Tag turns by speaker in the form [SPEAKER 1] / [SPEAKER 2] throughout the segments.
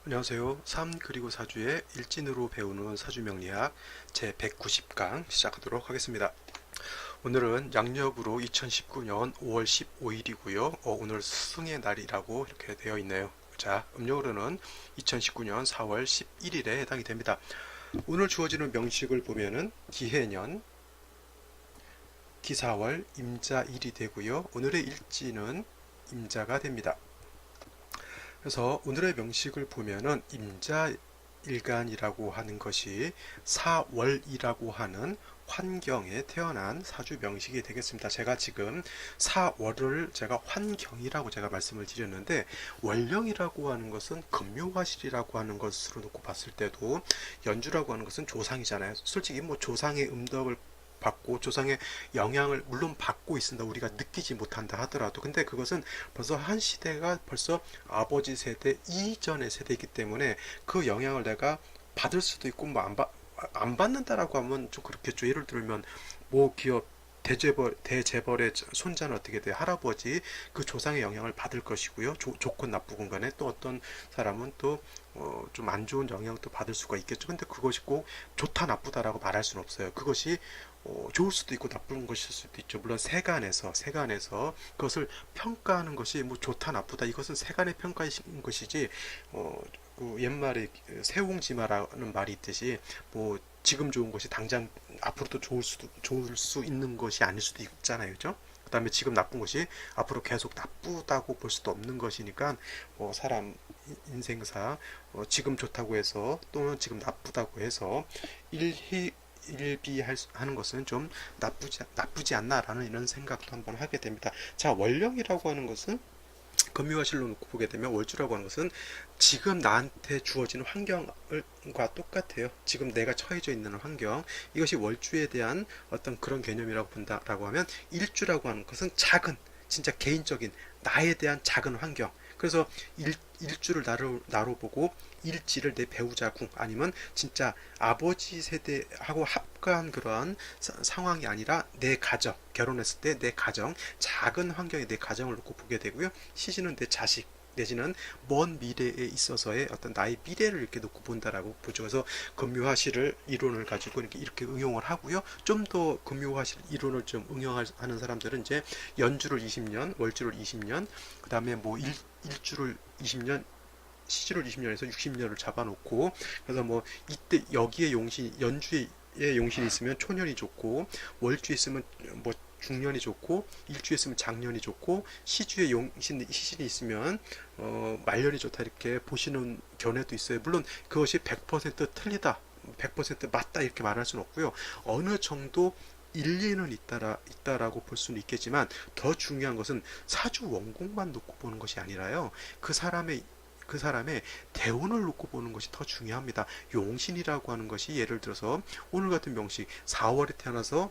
[SPEAKER 1] 안녕하세요. 3 그리고 4주의 일진으로 배우는 사주명리학 제 190강 시작하도록 하겠습니다. 오늘은 양력으로 2019년 5월 15일이고요. 오늘 스승의 날이라고 이렇게 되어 있네요. 자, 음력으로는 2019년 4월 11일에 해당이 됩니다. 오늘 주어지는 명식을 보면은 기해년, 기사월, 임자일이 되고요. 오늘의 일지는 임자가 됩니다. 그래서 오늘의 명식을 보면은 임자일간이라고 하는 것이 사월이라고 하는 환경에 태어난 사주 명식이 되겠습니다. 제가 지금 사월을 제가 환경이라고 제가 말씀을 드렸는데, 월령이라고 하는 것은 금묘화실이라고 하는 것으로 놓고 봤을 때도 연주라고 하는 것은 조상이잖아요. 솔직히 뭐 조상의 음덕을 받고 조상의 영향을 물론 받고 있습니다. 우리가 느끼지 못한다 하더라도. 근데 그것은 벌써 한 시대가 벌써 아버지 세대 이전의 세대이기 때문에 그 영향을 내가 받을 수도 있고 뭐 안 받는다라고 하면 좀 그렇겠죠. 예를 들면 모 기업 대재벌의 손자는 어떻게 돼요? 할아버지 그 조상의 영향을 받을 것이고요. 좋고 나쁘건 간에 또 어떤 사람은 또 좀 안 좋은 영향도 받을 수가 있겠죠. 근데 그것이 꼭 좋다 나쁘다라고 말할 수는 없어요. 그것이 좋을 수도 있고 나쁜 것일 수도 있죠. 물론 세간에서 그것을 평가하는 것이 뭐 좋다 나쁘다 이것은 세간의 평가인 것이지, 그 옛말에 세옹지마라는 말이 있듯이 뭐 지금 좋은 것이 당장 앞으로도 좋을 수 있는 것이 아닐 수도 있잖아요, 그죠? 그다음에 지금 나쁜 것이 앞으로 계속 나쁘다고 볼 수도 없는 것이니까, 사람 인생사 지금 좋다고 해서 또는 지금 나쁘다고 해서 일비하는 것은 좀 나쁘지 않나라는 이런 생각도 한번 하게 됩니다. 자, 월령이라고 하는 것은 금요화실로 놓고 보게 되면 월주라고 하는 것은 지금 나한테 주어지는 환경과 똑같아요. 지금 내가 처해져 있는 환경, 이것이 월주에 대한 어떤 그런 개념이라고 본다라고 하면, 일주라고 하는 것은 작은 진짜 개인적인 나에 대한 작은 환경. 그래서 일주를 나로 보고 일지를 내 배우자궁 아니면 진짜 아버지 세대하고 합한 그러한 상황이 아니라 내 가정, 결혼했을 때 내 가정, 작은 환경의 내 가정을 놓고 보게 되고요. 시신은 내 자식 내지는 먼 미래에 있어서의 어떤 나의 미래를 이렇게 놓고 본다라고 보죠. 그래서 금요화실을 이론을 가지고 이렇게 응용을 하고요. 좀 더 금요화실 이론을 좀 응용하는 사람들은 이제 연주를 20년, 월주를 20년, 그 다음에 뭐 일주를 20년, 시주를 20년에서 60년을 잡아놓고, 그래서 뭐 이때 여기에 연주에 용신이 있으면 초년이 좋고, 월주에 있으면 뭐 중년이 좋고, 일주에 있으면 장년이 좋고, 시주에 시신이 있으면 말년이 좋다 이렇게 보시는 견해도 있어요. 물론 그것이 100% 틀리다, 100% 맞다 이렇게 말할 수는 없고요. 어느 정도 일리는 있다라고 볼 수는 있겠지만, 더 중요한 것은 사주 원곡만 놓고 보는 것이 아니라요. 그 사람의 그 사람의 대운을 놓고 보는 것이 더 중요합니다. 용신이라고 하는 것이 예를 들어서 오늘 같은 명식 4월에 태어나서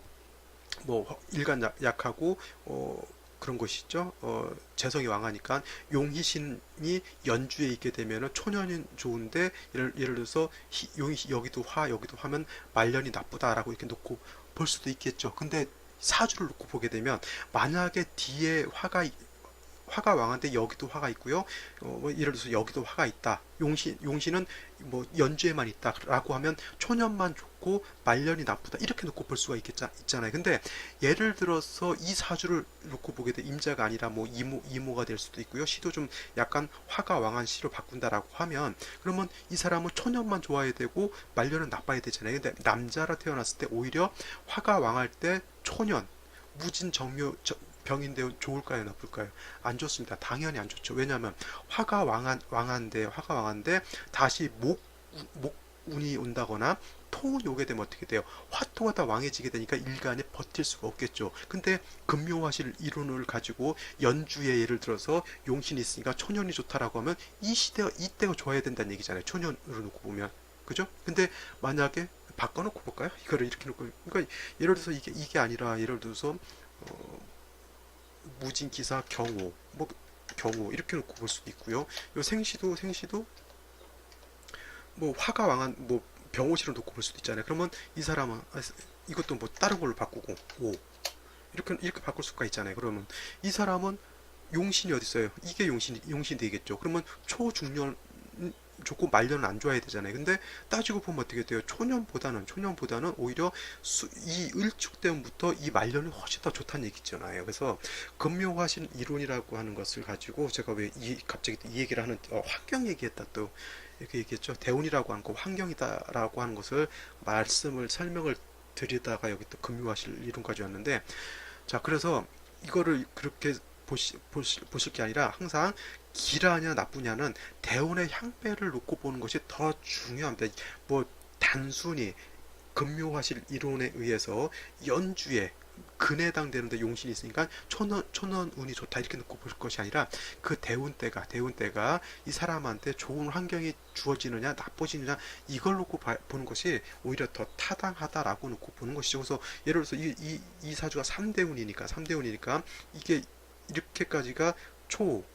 [SPEAKER 1] 뭐 일간 약하고 그런 것이 있죠. 재성이 왕하니까 용희신이 연주에 있게 되면은 초년이 좋은데, 예를 들어서 용이 여기도 여기도 화면 말년이 나쁘다라고 이렇게 놓고 볼 수도 있겠죠. 근데 사주를 놓고 보게 되면 만약에 뒤에 화가 왕한데 여기도 화가 있고요. 뭐 예를 들어서 여기도 화가 있다. 용신은 뭐 연주에만 있다라고 하면 초년만 좋고 말년이 나쁘다 이렇게 놓고 볼 수가 있잖아요. 근데 예를 들어서 이 사주를 놓고 보게 돼 임자가 아니라 뭐 이모가 될 수도 있고요. 시도 좀 약간 화가 왕한 시로 바꾼다라고 하면, 그러면 이 사람은 초년만 좋아야 되고 말년은 나빠야 되잖아요. 근데 남자라 태어났을 때 오히려 화가 왕할 때 초년 무진정묘 병인데 좋을까요, 나쁠까요? 안 좋습니다. 당연히 안 좋죠. 왜냐하면 화가 왕한데 다시 목운이 온다거나 토운이 오게 되면 어떻게 돼요? 화토가 다 왕해지게 되니까 일간에 버틸 수가 없겠죠. 근데 금묘화실 이론을 가지고 연주에 예를 들어서 용신이 있으니까 초년이 좋다라고 하면 이때가 좋아야 된다는 얘기잖아요. 초년으로 놓고 보면. 그죠? 근데 만약에 바꿔놓고 볼까요? 이거를 이렇게 놓고, 그러니까 예를 들어서 이게 아니라 예를 들어서 무진기사 경호, 뭐 경호 이렇게 놓고 볼 수도 있고요. 요 생시도 뭐 화가 왕한 뭐 병호시를 놓고 볼 수도 있잖아요. 그러면 이 사람은 이것도 뭐 다른 걸로 바꾸고 오 이렇게 바꿀 수가 있잖아요. 그러면 이 사람은 용신이 어디 있어요? 이게 용신이 되겠죠. 그러면 초중년 좋고 말년은 안 좋아야 되잖아요. 근데 따지고 보면 어떻게 돼요? 초년보다는 오히려 이 을축 때문부터 이 말년이 훨씬 더 좋다는 얘기잖아요. 그래서 금묘화신 이론이라고 하는 것을 가지고 제가 왜 갑자기 이 얘기를 하는 환경 얘기했다 또 이렇게 얘기했죠. 대운이라고 하는 거 환경이다라고 하는 것을 설명을 드리다가 여기 또 금묘화신 이론까지 왔는데 자 그래서 이거를 그렇게 보실 게 아니라 항상 기라냐 나쁘냐는 대운의 향배를 놓고 보는 것이 더 중요합니다. 뭐 단순히 금묘화실 이론에 의해서 연주에 근에 해당되는데 용신이 있으니까 천원 운이 좋다 이렇게 놓고 볼 것이 아니라 그 대운 때가 이 사람한테 좋은 환경이 주어지느냐 나빠지느냐 이걸 놓고 보는 것이 오히려 더 타당하다라고 놓고 보는 것이죠. 그래서 예를 들어서 이 사주가 3대운이니까 이게 이렇게까지가 초,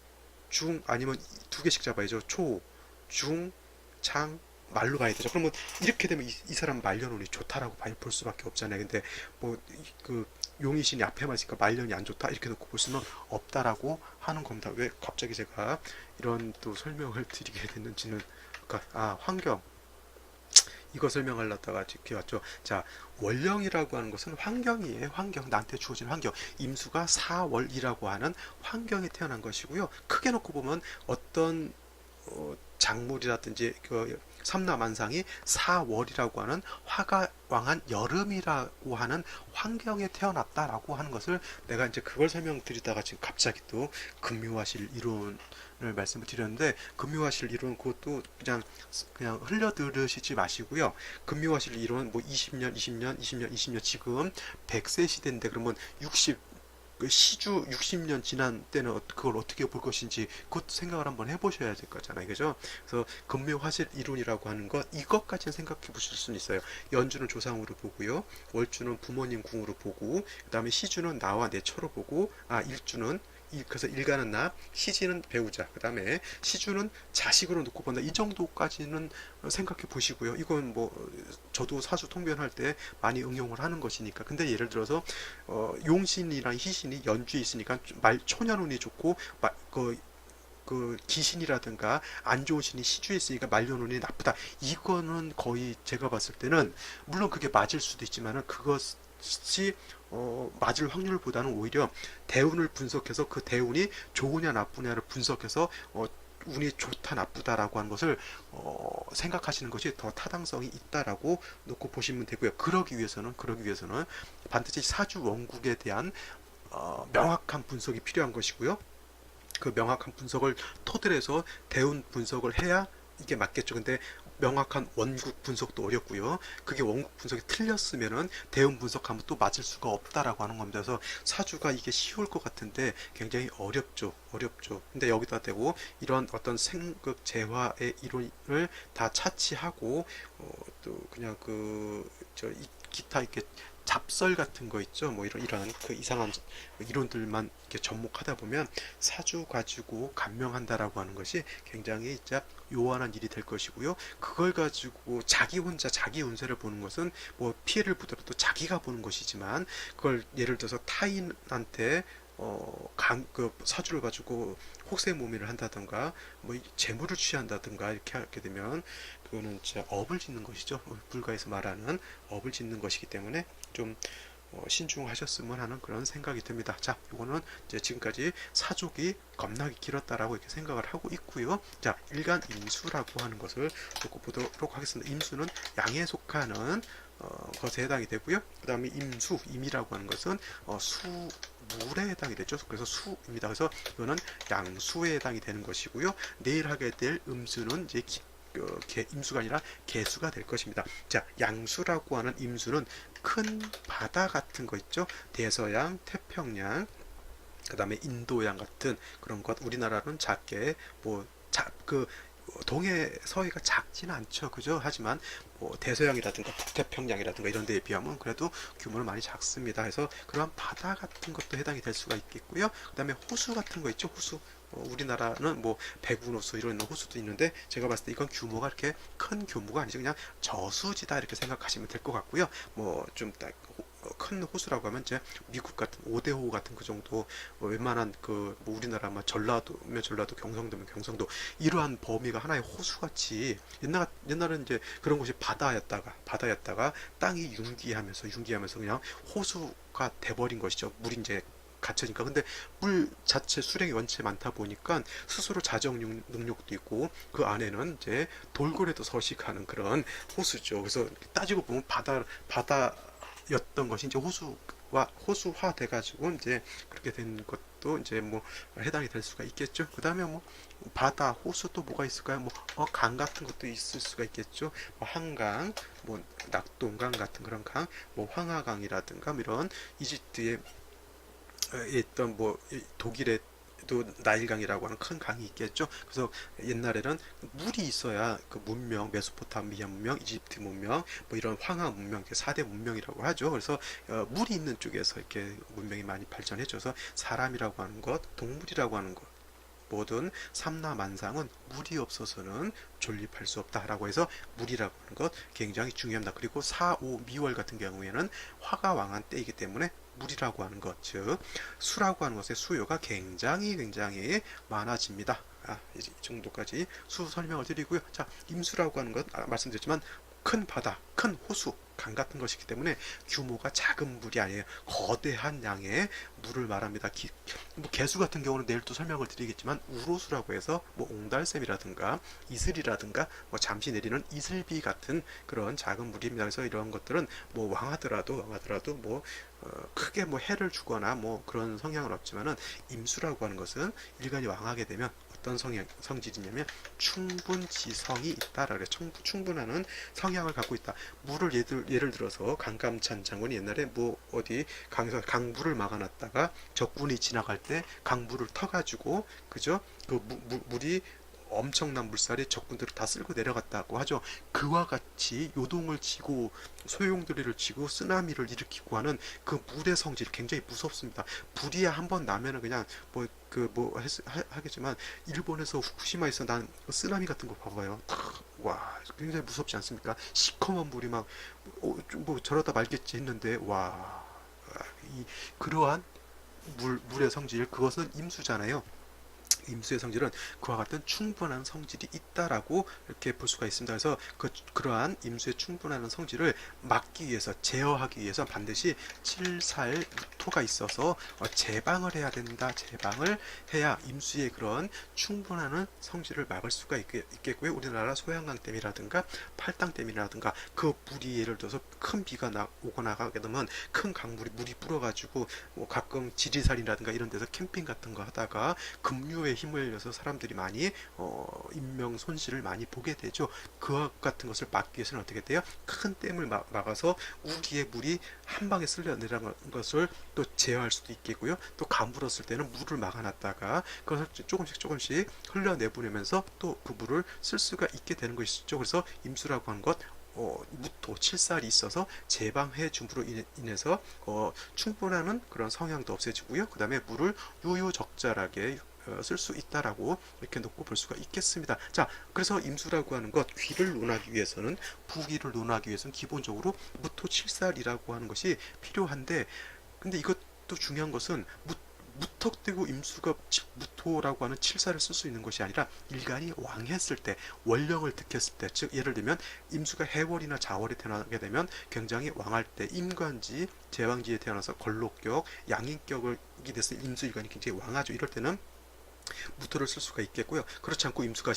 [SPEAKER 1] 중 아니면 두 개씩 잡아야죠. 초, 중, 장, 말로 가야 되죠. 그러면 이렇게 되면 이 사람 말년운이 좋다라고 볼 수밖에 없잖아요. 근데 뭐 그 용의신이 앞에만 있으니까 말년이 안 좋다 이렇게 놓고 볼 수는 없다라고 하는 겁니다. 왜 갑자기 제가 이런 또 설명을 드리게 됐는지는 그러니까 환경 이거 설명하려다가 이렇게 왔죠. 자, 월령이라고 하는 것은 환경이에요. 환경, 나한테 주어진 환경. 임수가 4월이라고 하는 환경에 태어난 것이고요. 크게 놓고 보면 어떤 작물이라든지 그 삼라만상이 4월이라고 하는 화가 왕한 여름이라고 하는 환경에 태어났다라고 하는 것을 내가 이제 그걸 설명드리다가 지금 갑자기 또 금묘화실 이론을 말씀을 드렸는데 금묘화실 이론 그것도 그냥 흘려 들으시지 마시고요. 금묘화실 이론 뭐 20년 지금 100세 시대인데 그러면 60 60년 지난 때는 그걸 어떻게 볼 것인지 그것도 생각을 한번 해보셔야 될 거잖아요. 그죠? 그래서 금묘화실 이론이라고 하는 것 이것까지는 생각해 보실 수는 있어요. 연주는 조상으로 보고요. 월주는 부모님 궁으로 보고 그 다음에 시주는 나와 내 처로 보고 일주는 그래서 일가는 나, 시지는 배우자, 그 다음에 시주는 자식으로 놓고 본다. 이 정도까지는 생각해 보시고요. 이건 뭐 저도 사주 통변할 때 많이 응용을 하는 것이니까. 근데 예를 들어서 용신이랑 희신이 연주에 있으니까 초년운이 좋고 그 기신이라든가 안 좋은 신이 시주에 있으니까 말년운이 나쁘다. 이거는 거의 제가 봤을 때는 물론 그게 맞을 수도 있지만은 그것이 맞을 확률보다는 오히려 대운을 분석해서 그 대운이 좋으냐 나쁘냐를 분석해서 운이 좋다 나쁘다라고 하는 것을 생각하시는 것이 더 타당성이 있다라고 놓고 보시면 되고요. 그러기 위해서는 반드시 사주 원국에 대한 명확한 분석이 필요한 것이고요. 그 명확한 분석을 토대로 해서 대운 분석을 해야 이게 맞겠죠. 근데 명확한 원국 분석도 어렵고요. 그게 원국 분석이 틀렸으면은 대운 분석하면 또 맞을 수가 없다라고 하는 겁니다. 그래서 사주가 이게 쉬울 것 같은데 굉장히 어렵죠. 근데 여기다 대고 이런 어떤 생극 재화의 이론을 다 차치하고 또 그냥 기타 이렇게 잡설 같은 거 있죠. 뭐 이런 그 이상한 이론들만 이렇게 접목하다 보면 사주 가지고 감명한다라고 하는 것이 굉장히 진짜 요원한 일이 될 것이고요. 그걸 가지고 자기 혼자 자기 운세를 보는 것은 뭐 피해를 보더라도 자기가 보는 것이지만 그걸 예를 들어서 타인한테 그 사주를 가지고 혹세무민을 한다던가 뭐 재물을 취한다던가 이렇게 하게 되면 그거는 진짜 업을 짓는 것이죠. 불가에서 말하는 업을 짓는 것이기 때문에 좀 신중하셨으면 하는 그런 생각이 듭니다. 자, 이거는 이제 지금까지 사족이 겁나게 길었다라고 이렇게 생각을 하고 있고요. 자, 일간 임수라고 하는 것을 놓고 보도록 하겠습니다. 임수는 양에 속하는 것에 해당이 되고요. 그 다음에 임이라고 하는 것은 수물에 해당이 되죠. 그래서 수입니다. 그래서 이거는 양수에 해당이 되는 것이고요. 내일 하게 될 음수는 이제 임수가 아니라 개수가 될 것입니다. 자, 양수라고 하는 임수는 큰 바다 같은 거 있죠. 대서양, 태평양, 그 다음에 인도양 같은 그런 것. 우리나라는 작게 동해 서해가 작지는 않죠. 그죠? 하지만 뭐 대서양이라든가 북태평양이라든가 이런 데에 비하면 그래도 규모는 많이 작습니다. 그래서 그런 바다 같은 것도 해당이 될 수가 있겠고요. 그 다음에 호수 같은 거 있죠. 호수. 우리나라는 뭐 백운호수 이런 호수도 있는데 제가 봤을 때 이건 규모가 이렇게 큰 규모가 아니죠. 그냥 저수지다 이렇게 생각하시면 될 것 같고요. 뭐 좀 큰 호수라고 하면 이제 미국 같은 오대호 같은 그 정도, 웬만한 뭐 우리나라 막 전라도면 전라도, 경상도면 경상도, 이러한 범위가 하나의 호수같이, 옛날은 이제 그런 곳이 바다였다가 땅이 융기하면서 그냥 호수가 돼버린 것이죠. 물이 이제 갇혀니까. 근데 물 자체 수량이 원체 많다 보니까 스스로 자정 능력도 있고, 그 안에는 이제 돌고래도 서식하는 그런 호수죠. 그래서 따지고 보면 바다였던 것이 이제 호수화 돼가지고 이제 그렇게 된 것도 이제 뭐 해당이 될 수가 있겠죠. 그 다음에 뭐 바다, 호수 또 뭐가 있을까요? 뭐 강 같은 것도 있을 수가 있겠죠. 뭐 한강, 뭐 낙동강 같은 그런 강, 뭐 황하강이라든가 뭐 이런 이집트의 있던 뭐 독일의 또 나일강이라고 하는 큰 강이 있겠죠. 그래서 옛날에는 물이 있어야 그 문명, 메소포타미아 문명, 이집트 문명, 뭐 이런 황하 문명, 4대 문명이라고 하죠. 그래서 물이 있는 쪽에서 이렇게 문명이 많이 발전해져서 사람이라고 하는 것, 동물이라고 하는 것, 모든 삼라만상은 물이 없어서는 존립할 수 없다라고 해서 물이라고 하는 것 굉장히 중요합니다. 그리고 4, 5, 미월 같은 경우에는 화가 왕한 때이기 때문에 물이라고 하는 것, 즉 수라고 하는 것의 수요가 굉장히 많아집니다. 이 정도까지 수 설명을 드리고요. 자, 임수라고 하는 것 말씀드렸지만 큰 바다, 큰 호수, 강 같은 것이기 때문에 규모가 작은 물이 아니에요. 거대한 양의 물을 말합니다. 뭐 개수 같은 경우는 내일 또 설명을 드리겠지만 우로수라고 해서 뭐 옹달샘이라든가 이슬이라든가 뭐 잠시 내리는 이슬비 같은 그런 작은 물입니다. 그래서 이런 것들은 뭐 왕하더라도 뭐 크게 뭐 해를 주거나 뭐 그런 성향은 없지만은 임수라고 하는 것은 일간이 왕하게 되면 어떤 성질이냐면 충분지성이 있다라 그래. 충분하는 성향을 갖고 있다. 물을 예를 들어서 강감찬 장군이 옛날에 뭐 어디 강에서 강물을 막아놨다가 적군이 지나갈 때 강물을 터가지고, 그죠? 그 물이 엄청난 물살이 적군들을 다 쓸고 내려갔다고 하죠. 그와 같이 요동을 치고 소용돌이를 치고 쓰나미를 일으키고 하는 그 물의 성질이 굉장히 무섭습니다. 불이야 한번 나면은 그냥 하겠지만, 일본에서 후쿠시마에서 난 쓰나미 같은 거 봐봐요. 와, 굉장히 무섭지 않습니까? 시커먼 물이 막 뭐 저러다 말겠지 했는데, 와, 그러한 물의 성질, 그것은 임수잖아요. 임수의 성질은 그와 같은 충분한 성질이 있다라고 이렇게 볼 수가 있습니다. 그래서 그러한 임수의 충분한 성질을 막기 위해서, 제어하기 위해서 반드시 칠살토가 있어서 제방을 해야 된다. 제방을 해야 임수의 그런 충분한 성질을 막을 수가 있겠고요. 우리나라 소양강댐이라든가 팔당댐이라든가 그 물이 예를 들어서 큰 비가 오거나 하게 되면 큰 물이 불어가지고 뭐 가끔 지리산이라든가 이런 데서 캠핑 같은 거 하다가 급류에 힘을 내서 사람들이 많이 인명 손실을 많이 보게 되죠. 그와 같은 것을 막기 위해서는 어떻게 돼요? 큰 댐을 막아서 우기의 물이 한 방에 쓸려 내려가는 것을 또 제어할 수도 있겠고요. 또 가물었을 때는 물을 막아놨다가 그것을 조금씩 흘려내보내면서 또 그 물을 쓸 수가 있게 되는 것이죠. 그래서 임수라고 하는 것, 무토, 칠살이 있어서 제방해 줌으로 인해서 충분한 그런 성향도 없애지고요. 그 다음에 물을 유유적절하게 쓸 수 있다라고 이렇게 놓고 볼 수가 있겠습니다. 자, 그래서 임수라고 하는 것, 귀를 논하기 위해서는, 부귀를 논하기 위해서는 기본적으로 무토칠살이라고 하는 것이 필요한데, 근데 이것도 중요한 것은 무턱대고 임수가 무토라고 하는 칠사를 쓸 수 있는 것이 아니라 일간이 왕했을 때, 원령을 득했을 때, 즉 예를 들면 임수가 해월이나 자월에 태어나게 되면 굉장히 왕할 때, 임관지, 제왕지에 태어나서 걸록격, 양인격이 돼서 임수 일간이 굉장히 왕하죠. 이럴 때는 무토를 쓸 수가 있겠고요. 그렇지 않고 임수가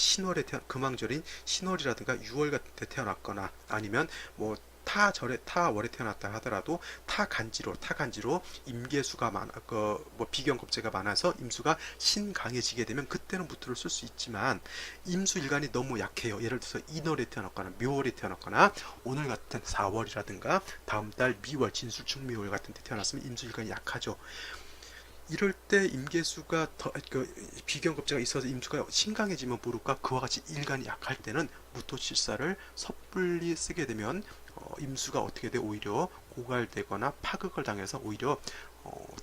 [SPEAKER 1] 금왕절인 신월이라든가 6월 같은 데 태어났거나, 아니면 뭐 타월에 태어났다 하더라도 타간지로 임계수가 뭐 비경겁제가 많아서 임수가 신강해지게 되면 그때는 무토를 쓸 수 있지만, 임수 일간이 너무 약해요. 예를 들어서 인월에 태어났거나 묘월에 태어났거나 오늘 같은 4월이라든가 다음 달 미월, 진술충미월 같은 데 태어났으면 임수 일간이 약하죠. 이럴 때 임계수가 비경급제가 있어서 임수가 신강해지면 모를까, 그와 같이 일간이 약할 때는 무토칠사를 섣불리 쓰게 되면 임수가 어떻게 돼, 오히려 고갈되거나 파극을 당해서 오히려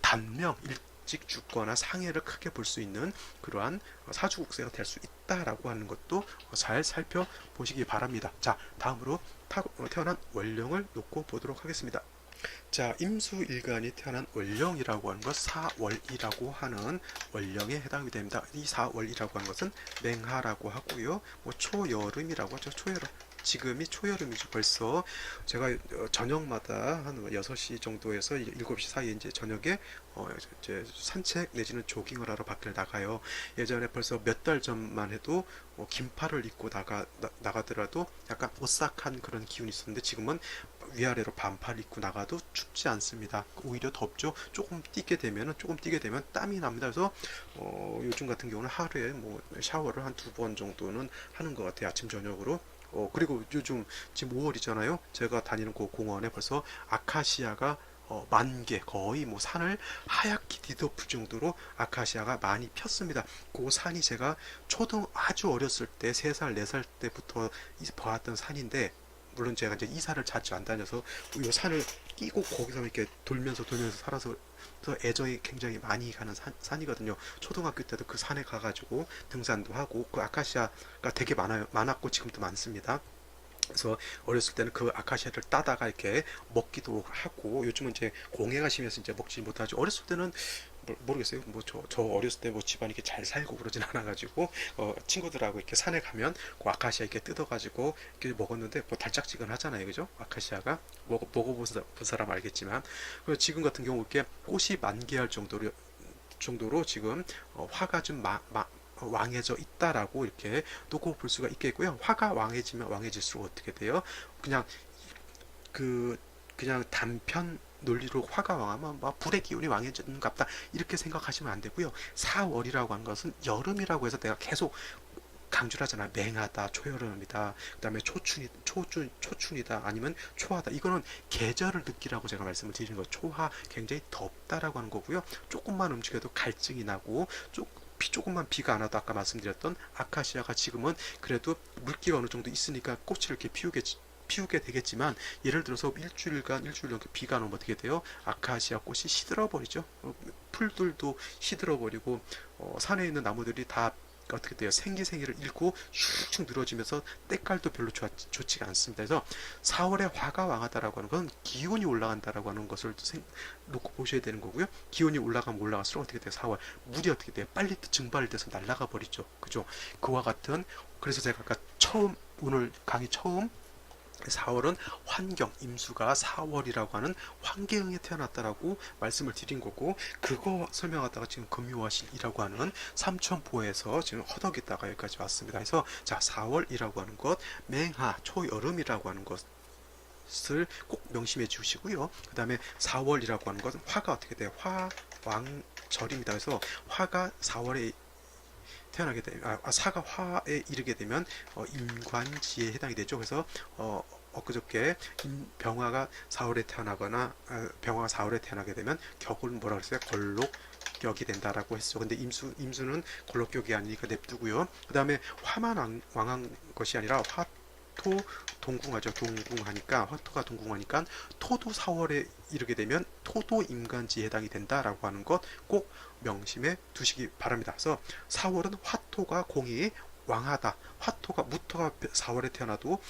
[SPEAKER 1] 단명, 일찍 죽거나 상해를 크게 볼 수 있는 그러한 사주국세가 될 수 있다라고 하는 것도 잘 살펴보시기 바랍니다. 자, 다음으로 태어난 원령을 놓고 보도록 하겠습니다. 자, 임수일간이 태어난 월령이라고 하는 것, 사월이라고 하는 월령에 해당이 됩니다. 이 사월이라고 하는 것은 맹하라고 하고요. 뭐 초여름이라고 하죠. 초여름. 지금이 초여름이죠. 벌써 제가 저녁마다 한 6시 정도에서 7시 사이에 이제 저녁에 이제 산책 내지는 조깅을 하러 밖을 나가요. 예전에 벌써 몇 달 전만 해도 긴팔을 입고 나가더라도 약간 오싹한 그런 기운이 있었는데 지금은 위아래로 반팔 입고 나가도 춥지 않습니다. 오히려 덥죠. 조금 뛰게 되면 땀이 납니다. 그래서 요즘 같은 경우는 하루에 뭐 샤워를 한 2번 정도는 하는 것 같아요. 아침 저녁으로. 그리고 요즘 지금 5월이잖아요. 제가 다니는 그 공원에 벌써 아카시아가 만개, 거의 뭐 산을 하얗게 뒤덮을 정도로 아카시아가 많이 폈습니다. 그 산이 제가 아주 어렸을 때 3살, 4살 때부터 보았던 산인데, 물론 제가 이제 이사를 자주 안 다녀서 이 산을 끼고 거기서 이렇게 돌면서 살아서 애정이 굉장히 많이 가는 산이거든요. 초등학교 때도 그 산에 가가지고 등산도 하고 그 아카시아가 되게 많았고 지금도 많습니다. 그래서 어렸을 때는 그 아카시아를 따다가 이렇게 먹기도 하고 요즘은 이제 공해가 심해서 이제 먹지 못하죠. 어렸을 때는 모르겠어요. 뭐 저 어렸을 때 뭐 집안이 이렇게 잘 살고 그러진 않아가지고 친구들하고 이렇게 산에 가면 그 아카시아 이렇게 뜯어가지고 이렇게 먹었는데 뭐 달짝지근하잖아요, 그죠? 아카시아가 먹어본 사람 알겠지만 그리고 지금 같은 경우 이렇게 꽃이 만개할 정도로 지금 화가 좀 왕해져 있다라고 이렇게 놓고 볼 수가 있겠고요. 화가 왕해지면 왕해질수록 어떻게 돼요? 그냥 그 그냥 단편 논리로 화가 왕하면 막 불의 기운이 왕해지는갑다 이렇게 생각하시면 안 되고요. 4월이라고 하는 것은 여름이라고 해서 내가 계속 강조를 하잖아. 맹하다, 초여름이다, 그 다음에 초춘이다, 아니면 초하다. 이거는 계절을 느끼라고 제가 말씀을 드리는 거. 초하, 굉장히 덥다라고 하는 거고요. 조금만 움직여도 갈증이 나고, 조금만 비가 안 와도 아까 말씀드렸던 아카시아가 지금은 그래도 물기가 어느 정도 있으니까 꽃을 이렇게 피우게 되겠지만 예를 들어서 일주일 넘게 비가 안 오면 어떻게 돼요? 아카시아 꽃이 시들어 버리죠. 풀들도 시들어 버리고 산에 있는 나무들이 다 어떻게 돼요? 생기를 잃고 슉슉 늘어지면서 때깔도 별로 좋지가 않습니다. 그래서 4월에 화가 왕하다라고 하는 건 기온이 올라간다라고 하는 것을 놓고 보셔야 되는 거고요. 기온이 올라가면 올라갈수록 어떻게 돼요? 4월 물이 어떻게 돼요? 빨리 증발돼서 날아가 버리죠. 그죠? 그와 같은 그래서 제가 아까 오늘 강의 처음 4월은 환경, 임수가 4월이라고 하는 환경에 태어났다라고 말씀을 드린 거고, 그거 설명하다가 지금 금요화실이라고 하는 삼천포에서 지금 허덕이다가 여기까지 왔습니다. 그래서 자, 4월이라고 하는 것, 맹하, 초여름이라고 하는 것을 꼭 명심해 주시고요. 그 다음에 4월이라고 하는 것은 화가 어떻게 돼요? 화왕절입니다. 그래서 화가 4월에 태어나게 되면 사가 화에 이르게 되면 임관지에 해당이 되죠. 그래서 엊그저께 병화가 4월에 태어나게 되면 격을 뭐라 그랬어요? 걸록격이 된다라고 했죠. 근데 임수는 걸록격이 아니니까 냅두고요. 그 다음에 화만 왕한 것이 아니라 화토 동궁하죠. 동궁하니까 화토가 동궁하니까 토도 4월에 이르게 되면 토도 임간지에 해당이 된다라고 하는 것 꼭 명심해 두시기 바랍니다. 그래서 4월은 화토가 공이 왕하다. 무토가 4월에 태어나도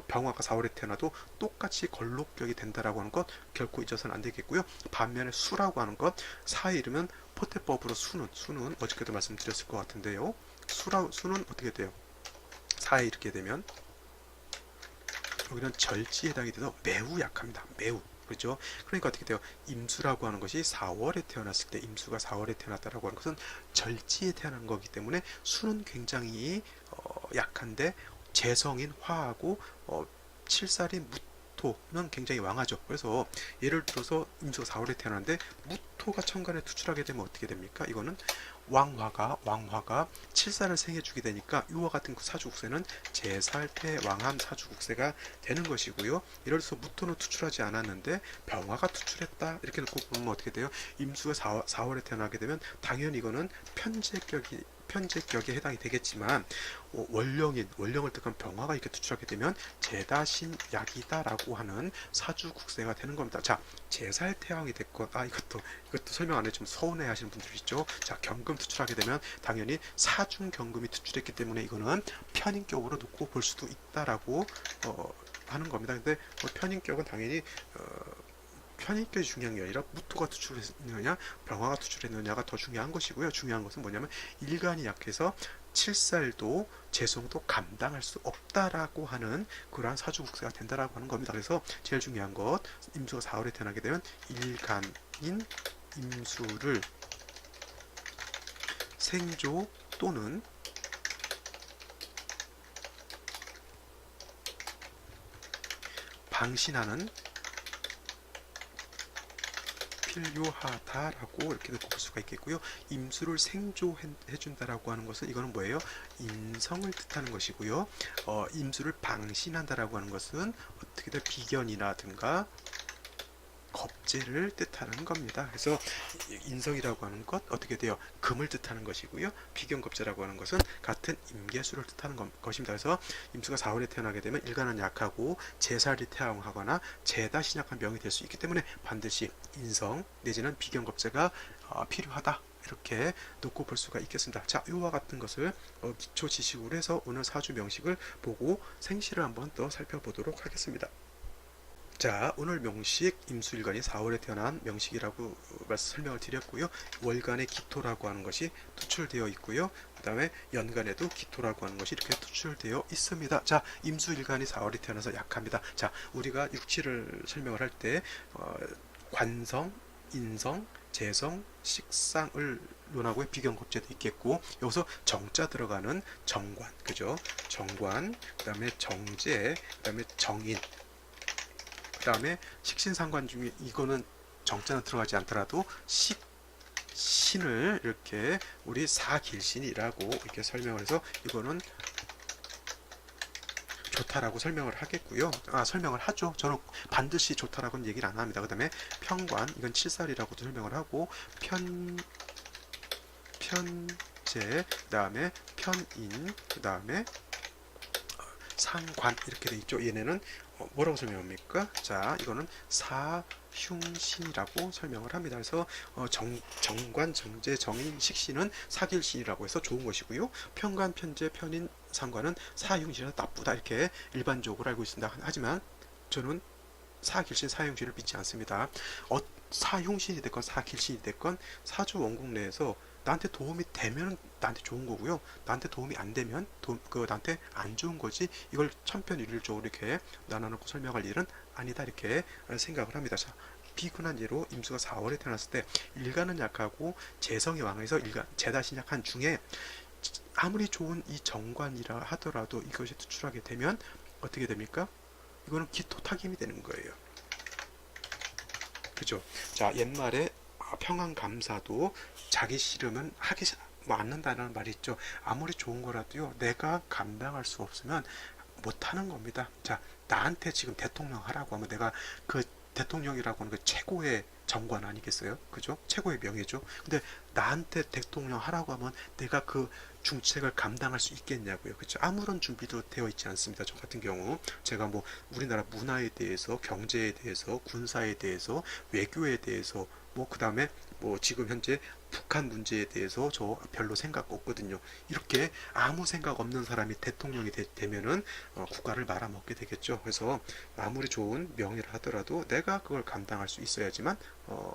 [SPEAKER 1] 병화가 4월에 태어나도 똑같이 걸록격이 된다라고 하는 것 결코 잊어서는 안 되겠고요. 반면에 수라고 하는 것 사에 이르면 포태법으로 수는 어저께도 말씀드렸을 것 같은데요. 수는 어떻게 돼요? 사에 이르게 되면 여기는 절지에 해당이 돼서 매우 약합니다. 매우. 그렇죠? 그러니까 어떻게 돼요? 임수라고 하는 것이 4월에 태어났을 때 임수가 4월에 태어났다라고 하는 것은 절지에 태어난 거기 때문에 수는 굉장히 약한데 재성인 화하고 칠살인 무토는 굉장히 왕하죠. 그래서 예를 들어서 임수가 4월에 태어났는데 무토가 천간에 투출하게 되면 어떻게 됩니까? 이거는 왕화가 칠살을 생해주게 되니까 이와 같은 그 사주국세는 제살태 왕함 사주국세가 되는 것이고요. 예를 들어서 무토는 투출하지 않았는데 병화가 투출했다 이렇게 놓고 보면 어떻게 돼요? 임수가 4월에 태어나게 되면 당연히 이거는 편제격에 해당이 되겠지만 월령을 뜻한 병화가 이렇게 투출하게 되면 제다신약이다라고 하는 사주국세가 되는 겁니다. 자, 제살태왕이 됐건 이것도 설명 안 해 좀 서운해 하시는 분들 있죠. 자, 경금 투출하게 되면 당연히 사중경금이 투출했기 때문에 이거는 편인격으로 놓고 볼 수도 있다라고 하는 겁니다. 근데 뭐 편인격은 당연히 편인격이 중요한 게 아니라 무토가 투출했느냐 병화가 투출했느냐가 더 중요한 것이고요. 중요한 것은 뭐냐면 일간이 약해서 칠살도 재성도 감당할 수 없다라고 하는 그러한 사주국세가 된다라고 하는 겁니다. 그래서 제일 중요한 것, 임수가 4월에 태어나게 되면 일간인 임수를 생조 또는 방신하는 필요하다라고 이렇게 놓고 볼 수가 있겠고요. 임수를 생조해준다라고 하는 것은 이거는 뭐예요? 인성을 뜻하는 것이고요. 임수를 방신한다라고 하는 것은 어떻게든 비견이라든가 겁재를 뜻하는 겁니다. 그래서 인성이라고 하는 것 어떻게 돼요? 금을 뜻하는 것이고요. 비견겁재라고 하는 것은 같은 임계수를 뜻하는 것입니다. 그래서 임수가 4월에 태어나게 되면 일간은 약하고 제살이 태양하거나 제다 신약한 병이 될 수 있기 때문에 반드시 인성 내지는 비견겁재가 필요하다. 이렇게 놓고 볼 수가 있겠습니다. 자, 이와 같은 것을 기초 지식으로 해서 오늘 사주 명식을 보고 생시를 한번 더 살펴보도록 하겠습니다. 자, 오늘 명식 임수일간이 4월에 태어난 명식이라고 설명을 드렸고요. 월간의 기토라고 하는 것이 투출되어 있고요. 그 다음에 연간에도 기토라고 하는 것이 이렇게 투출되어 있습니다. 자, 임수일간이 4월에 태어나서 약합니다. 자, 우리가 육치를 설명을 할 때 관성, 인성, 재성, 식상을 논하고 비견겁재도 있겠고 여기서 정자 들어가는 정관, 그죠? 정관, 그 다음에 정제, 그 다음에 정인, 그 다음에 식신상관 중에 이거는 정자는 들어가지 않더라도 신을 이렇게 우리 사길신이라고 이렇게 설명을 해서 이거는 좋다라고 설명을 하겠고요. 설명을 하죠. 저는 반드시 좋다라고는 얘기를 안 합니다. 그 다음에 편관, 이건 칠살이라고도 설명을 하고 편제, 그 다음에 편인, 그 다음에 상관 이렇게 돼 있죠. 얘네는 뭐라고 설명합니까? 자, 이거는 사흉신이라고 설명을 합니다. 그래서 정관, 정제, 정인, 식신은 사길신이라고 해서 좋은 것이고요. 편관, 편제, 편인, 상관은 사흉신이라 나쁘다 이렇게 일반적으로 알고 있습니다. 하지만 저는 사길신, 사흉신을 믿지 않습니다. 사흉신이 됐건 사길신이 됐건 사주 원국 내에서 나한테 도움이 되면 나한테 좋은 거고요. 나한테 도움이 안 되면 나한테 안 좋은 거지. 이걸 천편일률적으로 이렇게 나눠놓고 설명할 일은 아니다 이렇게 생각을 합니다. 자, 비근한 예로 임수가 4월에 태어났을 때 일간은 약하고 재성이 왕해서 일간 재다신 약한 중에 아무리 좋은 이 정관이라 하더라도 이것이 투출하게 되면 어떻게 됩니까? 이거는 기토타김이 되는 거예요. 그죠? 자, 옛말에 평안감사도 자기 싫으면 하기 않는다는 말이 있죠. 아무리 좋은 거라도요, 내가 감당할 수 없으면 못하는 겁니다. 자, 나한테 지금 대통령 하라고 하면 내가 그 대통령이라고 하는 그 최고의 정관 아니겠어요? 그죠? 최고의 명예죠. 근데 나한테 대통령 하라고 하면 내가 그 중책을 감당할 수 있겠냐고요. 그렇죠? 아무런 준비도 되어 있지 않습니다. 저 같은 경우 제가 뭐 우리나라 문화에 대해서, 경제에 대해서, 군사에 대해서, 외교에 대해서 뭐 그다음에 뭐 지금 현재 북한 문제에 대해서 저 별로 생각 없거든요. 이렇게 아무 생각 없는 사람이 대통령이 되면은 국가를 말아먹게 되겠죠. 그래서 아무리 좋은 명예를 하더라도 내가 그걸 감당할 수 있어야지만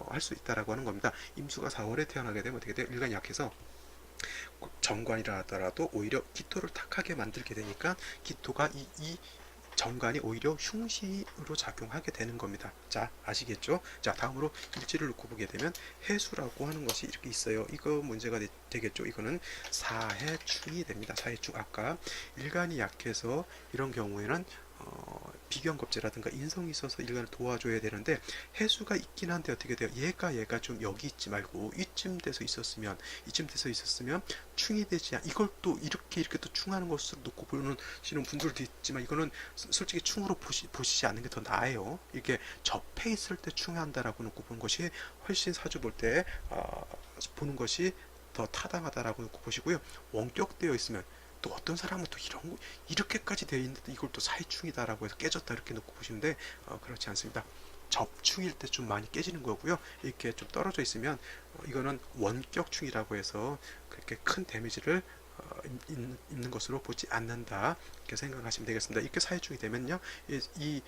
[SPEAKER 1] 할 수 있다라고 하는 겁니다. 임수가 4월에 태어나게 되면 어떻게 돼요? 일간이 약해서 정관이라 하더라도 오히려 기토를 탁하게 만들게 되니까 기토가 이 정관이 오히려 흉시로 작용하게 되는 겁니다. 자, 아시겠죠? 자, 다음으로 일지를 놓고 보게 되면 해수라고 하는 것이 이렇게 있어요. 이거 문제가 되겠죠? 이거는 사해충이 됩니다. 사해충. 아까 일간이 약해서 이런 경우에는 비견겁재라든가 인성이 있어서 일간을 도와줘야 되는데 해수가 있긴 한데 어떻게 돼요? 얘가 좀 여기 있지 말고 이쯤 돼서 있었으면 충이 되지 이걸 또 이렇게 또 충하는 것으로 놓고 보시는 분들도 있지만 이거는 솔직히 충으로 보시지 않는 게 더 나아요. 이렇게 접해 있을 때 충한다라고 놓고 보는 것이 훨씬 사주 볼 때 보는 것이 더 타당하다라고 놓고 보시고요. 원격되어 있으면 또 어떤 사람은 또 이렇게까지 되어 있는데 이걸 또 사이충이다라고 해서 깨졌다 이렇게 놓고 보시는데 그렇지 않습니다. 접충일 때 좀 많이 깨지는 거고요. 이렇게 좀 떨어져 있으면 이거는 원격충이라고 해서 그렇게 큰 데미지를 있는 것으로 보지 않는다. 이렇게 생각하시면 되겠습니다. 이렇게 사회충이 되면요, 이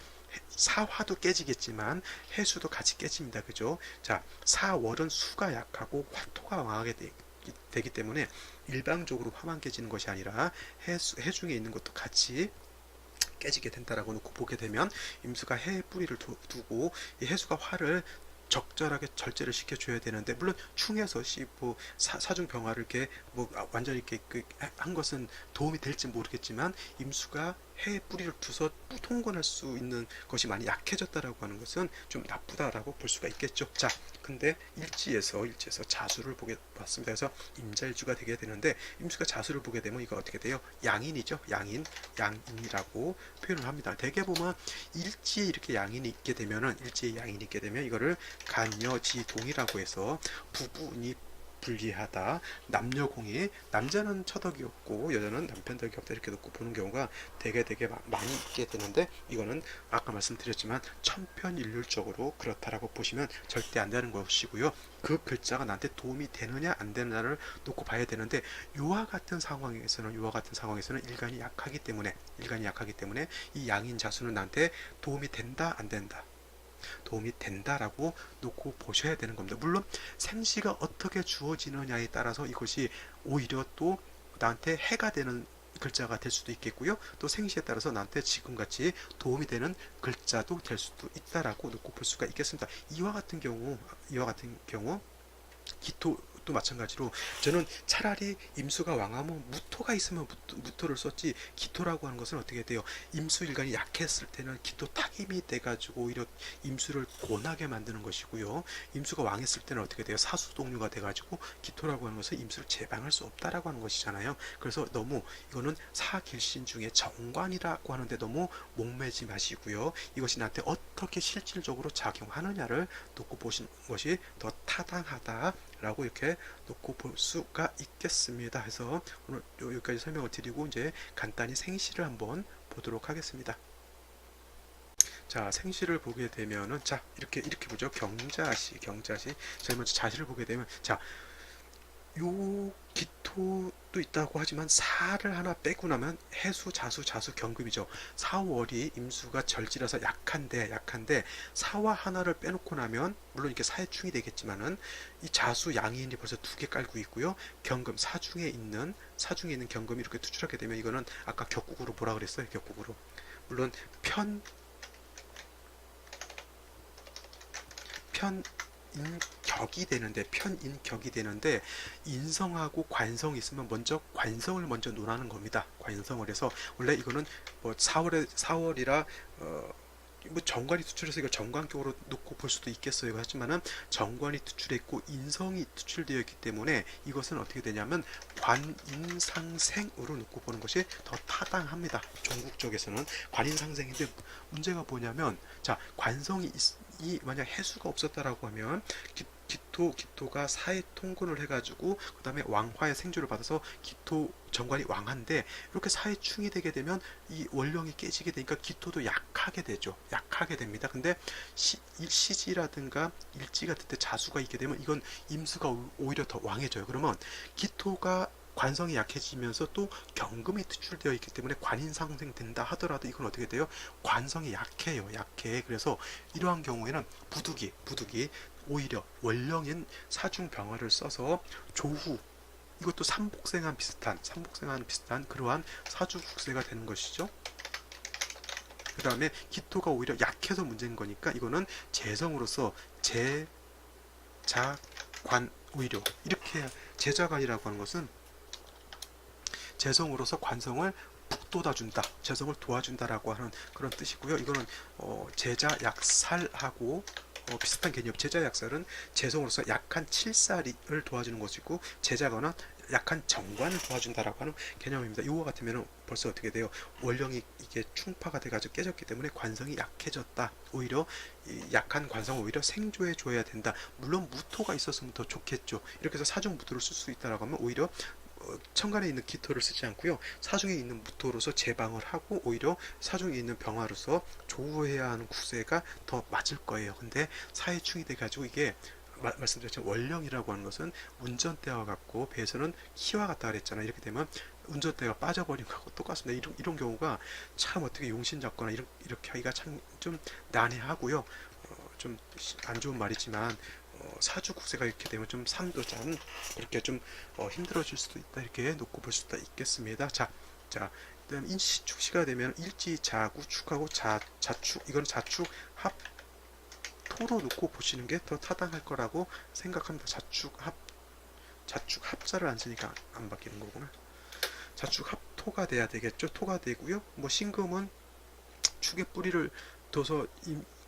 [SPEAKER 1] 사화도 깨지겠지만 해수도 같이 깨집니다. 그죠? 자, 사월은 수가 약하고 화토가 왕하게 되기 때문에 일방적으로 화만 깨지는 것이 아니라 해중에 있는 것도 같이 깨지게 된다라고 놓고 보게 되면 임수가 해의 뿌리를 두고 이 해수가 화를 적절하게 절제를 시켜줘야 되는데, 물론 충에서 뭐 사중 병화를 이렇게 뭐 완전히 이렇게 한 것은 도움이 될지 모르겠지만, 임수가 해의 뿌리를 두서 통근할 수 있는 것이 많이 약해졌다라고 하는 것은 좀 나쁘다라고 볼 수가 있겠죠. 자, 근데 일지에서 자수를 보게 봤습니다. 그래서 임자일주가 되게 되는데, 임수가 자수를 보게 되면 이거 어떻게 돼요? 양인이죠. 양인이라고 표현을 합니다. 대개 보면 일지에 이렇게 양인이 있게 되면은, 일지에 양인이 있게 되면 이거를 간여지동이라고 해서 부분이 불리하다, 남녀공이, 남자는 처덕이 없고 여자는 남편덕이 없다, 이렇게 놓고 보는 경우가 되게 많이 있게 되는데, 이거는 아까 말씀드렸지만 천편일률적으로 그렇다라고 보시면 절대 안 되는 것이고요. 그 글자가 나한테 도움이 되느냐 안 되느냐를 놓고 봐야 되는데, 요와 같은 상황에서는 일간이 약하기 때문에 이 양인 자수는 나한테 도움이 된다 안 된다, 도움이 된다라고 놓고 보셔야 되는 겁니다. 물론 생시가 어떻게 주어지느냐에 따라서 이것이 오히려 또 나한테 해가 되는 글자가 될 수도 있겠고요. 또 생시에 따라서 나한테 지금같이 도움이 되는 글자도 될 수도 있다라고 놓고 볼 수가 있겠습니다. 이와 같은 경우 기토도 마찬가지로, 저는 차라리 임수가 왕하면 무토가 있으면 무토를 썼지, 기토라고 하는 것은 어떻게 돼요? 임수일간이 약했을 때는 기토 타김이 돼가지고 오히려 임수를 곤하게 만드는 것이고요. 임수가 왕했을 때는 어떻게 돼요? 사수동류가 돼가지고 기토라고 하는 것은 임수를 제방할 수 없다라고 하는 것이잖아요. 그래서 너무 이거는 사길신 중에 정관이라고 하는데 너무 목매지 마시고요. 이것이 나한테 어떻게 실질적으로 작용하느냐를 놓고 보시는 것이 더 타당하다 라고 이렇게 놓고 볼 수가 있겠습니다. 해서 오늘 여기까지 설명을 드리고 이제 간단히 생시를 한번 보도록 하겠습니다. 자, 생시를 보게 되면은, 자, 이렇게 보죠. 경자시. 제일 먼저 자시를 보게 되면, 자, 요 기토도 있다고 하지만 사를 하나 빼고 나면 해수, 자수, 경금이죠. 4월이 임수가 절지라서 약한데 사와 하나를 빼놓고 나면, 물론 이게 사해충이 되겠지만은, 이 자수 양인이 벌써 두 개 깔고 있고요. 경금, 사중에 있는 경금이 이렇게 투출하게 되면, 이거는 아까 격국으로 뭐라 그랬어요? 격국으로. 물론 편인격이 되는데 인성하고 관성이 있으면 먼저 관성을 먼저 논하는 겁니다. 관성을 해서, 원래 이거는 뭐 4월이라 뭐 정관이 투출해서 이걸 정관격으로 놓고 볼 수도 있겠어요. 하지만은 정관이 투출했고 인성이 투출되어 있기 때문에 이것은 어떻게 되냐면 관인상생으로 놓고 보는 것이 더 타당합니다. 종국 쪽에서는 관인상생인데, 문제가 뭐냐면, 자, 관성이 만약 해수가 없었다라고 하면 기토가 사회 통근을 해가지고 그 다음에 왕화의 생주를 받아서 기토 정관이 왕한데, 이렇게 사회충이 되게 되면 이 원령이 깨지게 되니까 기토도 약하게 됩니다. 근데 시지라든가 일지 같은 때 자수가 있게 되면 이건 임수가 오히려 더 왕해져요. 그러면 기토가 관성이 약해지면서 또 경금이 투출되어 있기 때문에 관인상생된다 하더라도 이건 어떻게 돼요? 관성이 약해요. 그래서 이러한 경우에는 부득이 오히려 원령인 사중병화를 써서 조후, 이것도 삼복생한 비슷한 그러한 사주국세가 되는 것이죠. 그 다음에 기토가 오히려 약해서 문제인 거니까 이거는 재성으로서 제자관, 오히려 이렇게 제자관이라고 하는 것은 재성으로서 관성을 북돋아준다, 재성을 도와준다라고 하는 그런 뜻이고요. 이거는 제자 약살하고 비슷한 개념. 제자 약살은 재성으로서 약한 칠살을 도와주는 것이고, 제자관은 약한 정관을 도와준다라고 하는 개념입니다. 이와 같으면 벌써 어떻게 돼요? 원령이 이게 충파가 돼가지고 깨졌기 때문에 관성이 약해졌다. 오히려 약한 관성을 오히려 생조해 줘야 된다. 물론 무토가 있었으면 더 좋겠죠. 이렇게 해서 사중 무토를 쓸 수 있다라고 하면 오히려 천간에 있는 기토를 쓰지 않고요, 사중에 있는 무토로서 제방을 하고 오히려 사중에 있는 병화로서 조우해야 하는 구세가 더 맞을 거예요. 근데 사해충이 돼가지고 이게 말씀드렸지만 원령이라고 하는 것은 운전대와 같고 배에서는 키와 같다 그랬잖아요. 이렇게 되면 운전대가 빠져버린 거하고 똑같습니다. 이런 경우가 참 어떻게 용신 잡거나 이렇게 하기가 참 좀 난해하고요. 좀 안 좋은 말이지만 사주국세가 이렇게 되면 좀 삶도 참 이렇게 좀 힘들어질 수도 있다 이렇게 놓고 볼 수도 있겠습니다. 자, 일단 인시축시가 되면 일지, 자구, 축하고 자축 이거는 자축 합 토로 놓고 보시는 게 더 타당할 거라고 생각합니다. 자축 합자를 안 쓰니까 안 바뀌는 거구나. 자축 합토가 돼야 되겠죠. 토가 되고요. 뭐 신금은 축의 뿌리를 둬서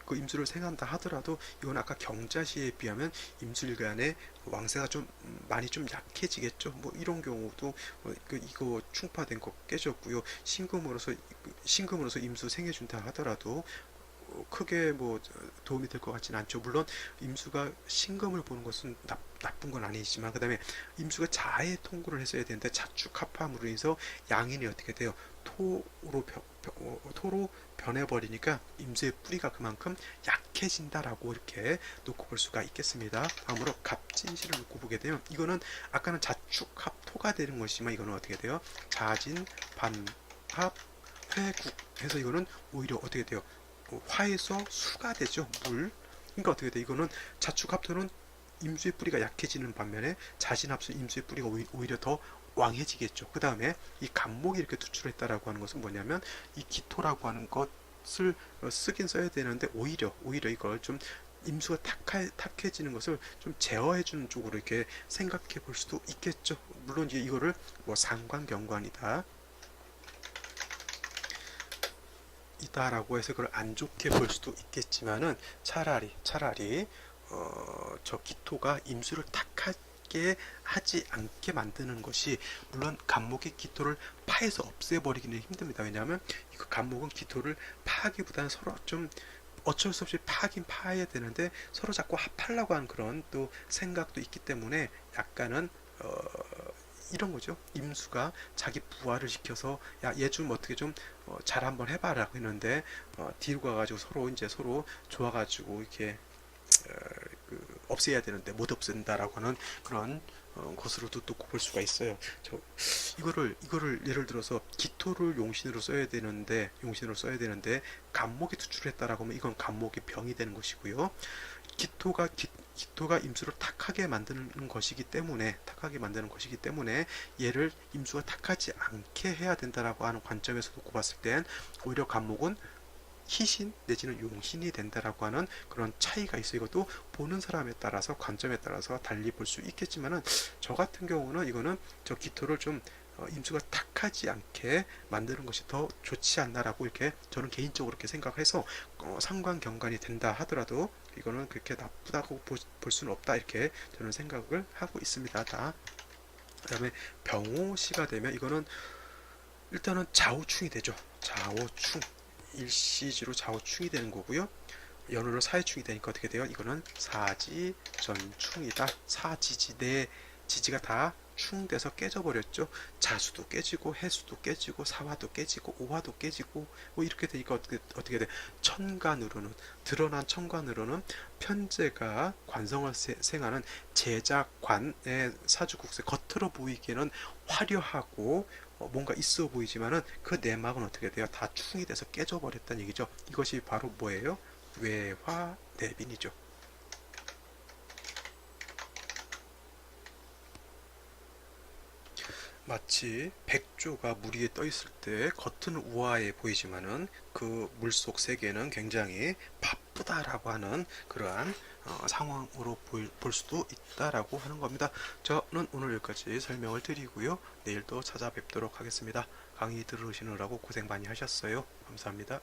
[SPEAKER 1] 그 임수를 생한다 하더라도 이건 아까 경자시에 비하면 임술간의 왕세가 좀 많이 좀 약해지겠죠. 뭐 이런 경우도 이거 충파된 거 깨졌고요. 신금으로서 임수 생해준다 하더라도 크게 뭐 도움이 될 것 같지는 않죠. 물론 임수가 신금을 보는 것은 나쁜 건 아니지만 그 다음에 임수가 자해 통구를 했어야 되는데 자축 합함으로 인해서 양인이 어떻게 돼요? 토로 변해버리니까 임수의 뿌리가 그만큼 약해진다라고 이렇게 놓고 볼 수가 있겠습니다. 다음으로 갑진시를 놓고 보게 되면 이거는 아까는 자축 합토가 되는 것이지만 이거는 어떻게 돼요? 자진 반합 회국 해서 이거는 오히려 어떻게 돼요? 화에서 수가 되죠. 물. 그러니까 어떻게 돼? 이거는 자축합토는 임수의 뿌리가 약해지는 반면에 자진합수 임수의 뿌리가 오히려 더 왕해지겠죠. 그 다음에 이 간목이 이렇게 투출했다라고 하는 것은 뭐냐면 이 기토라고 하는 것을 쓰긴 써야 되는데 오히려 이걸 좀 임수가 탁해지는 것을 좀 제어해주는 쪽으로 이렇게 생각해 볼 수도 있겠죠. 물론 이제 이거를 뭐 상관경관이다 이다라고 해서 그걸 안 좋게 볼 수도 있겠지만은 차라리 저 기토가 임수를 탁하게 하지 않게 만드는 것이 물론 간목의 기토를 파해서 없애버리기는 힘듭니다. 왜냐하면 이거 간목은 기토를 파하기보다는 서로 좀 어쩔 수 없이 파긴 파야 되는데 서로 자꾸 합하려고 하는 그런 또 생각도 있기 때문에 약간은 이런 거죠. 임수가 자기 부하를 시켜서 야 얘 좀 어떻게 좀 잘 한번 해봐라고 했는데 뒤로 가가지고 서로 좋아가지고 이렇게 없애야 되는데 못 없앤다라고 하는 그런 것으로도 또 볼 수가 있어요. 이거를 예를 들어서 기토를 용신으로 써야 되는데 간목이 투출했다라고 하면 이건 간목이 병이 되는 것이고요. 기토가 임수를 탁하게 만드는 것이기 때문에 얘를 임수가 탁하지 않게 해야 된다라고 하는 관점에서 놓고 봤을 땐 오히려 간목은 희신 내지는 용신이 된다라고 하는 그런 차이가 있어요. 이것도 보는 사람에 따라서 관점에 따라서 달리 볼 수 있겠지만은 저 같은 경우는 이거는 저 기토를 좀 임수가 탁하지 않게 만드는 것이 더 좋지 않나라고 이렇게 저는 개인적으로 이렇게 생각해서 상관경관이 된다 하더라도 이거는 그렇게 나쁘다고 볼 수는 없다 이렇게 저는 생각을 하고 있습니다. 그 다음에 병호시가 되면 이거는 일단은 좌우충이 되죠. 좌우충 일시지로 좌우충이 되는 거고요. 연으로 사회충이 되니까 어떻게 돼요? 이거는 사지전충이다. 사지지 지지가 다 충돼서 깨져버렸죠. 자수도 깨지고 해수도 깨지고 사화도 깨지고 오화도 깨지고 뭐 이렇게 되니까 어떻게 돼? 드러난 천간으로는 편제가 관성을 생하는 제작관의 사주국세 겉으로 보이기에는 화려하고 뭔가 있어 보이지만은 그 내막은 어떻게 돼요? 다 충이 돼서 깨져버렸다는 얘기죠. 이것이 바로 뭐예요? 외화내빈이죠. 마치 백조가 물 위에 떠 있을 때 겉은 우아해 보이지만은 그 물속 세계는 굉장히 바쁘다라고 하는 그러한 상황으로 볼 수도 있다라고 하는 겁니다. 저는 오늘 여기까지 설명을 드리고요. 내일 또 찾아뵙도록 하겠습니다. 강의 들으시느라고 고생 많이 하셨어요. 감사합니다.